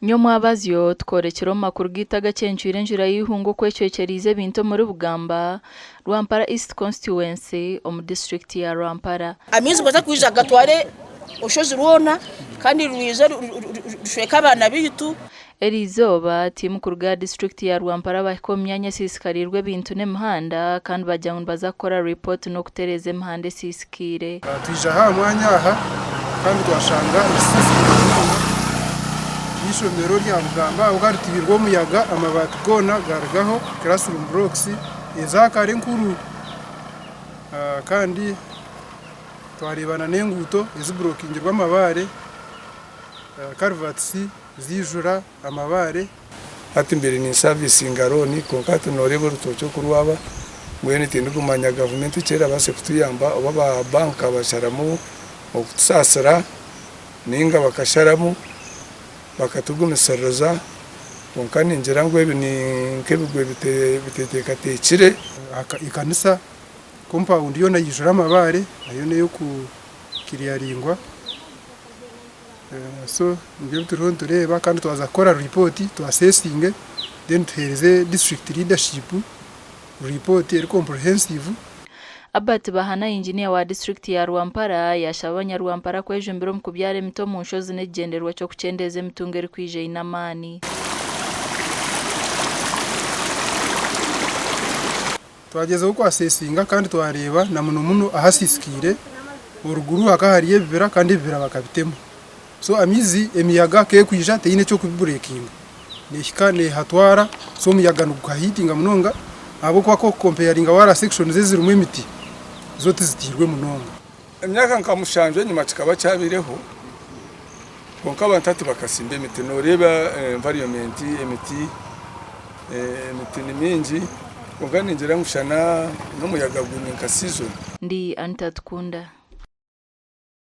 Nyuma abazyo tworekero makuru gitaga cyencyure njira y'ihungu kwecwekerize bintu muri Bugamba Rwampara East Constituency mu district ya Rwampara. Amizi baza kwiza gatware ushozi ruona kandi ruiza rushweka abana bitu Erizoba timu kuruga district ya Rwampara bakomyanya sisikarirwe bintu n'imihanda kandi bajyanwe bazakora report no kutereze imihanda sisikire. Twija ha mwanya aha kandi twashanga ishomero rya Bugamba ugarutibirwa umuyaga amabati gona garagaho classroom blocks izakare nkuru kandi twarebana n'enguto izibrockingirwa amabare carvats zijura amabare ati mbere ni service ingaroni konkatu norebo rutocho kurwaba mwene tindu kumanya government cyera base kutuyamba baba banka basharamu okusasara ninga bakasharamu bakatugumisaraza konkani ngira ngo ebi ni nkebigwe biteteka tekire ikanisa compound yo nayijura amabare ayo neyo ku kiriyaringwa so ngiye tureba kandi twazakora report to assessing then tuhereze district leadership report eri comprehensive. Abati bahana engineer wa district ya Rwampara yashabanya Rwampara kwejumbiro mukubyare mito mu nshozi n'egenderwa cyo kucendeze mitungeri kwije inamani. Twagezeho ko assessinga kandi twareba na muno ahasisikire uruguru hakahariye bibera kandi bibera bakabitemo. So amizi emiyaga ke kwija teine cyo kubreaking nishikane hatwara so muyaga nukahitinga munonga abo kwa ko comparinga wara section zezirumwe imiti zote zitirwe munonga emyaka nkamushanje nyuma kikaba cyabireho konka bantati bakasimbe imiti no reba environment imiti ni mingi konka ninjira ngushana no muyaga gwinka season ndi Antatkunda.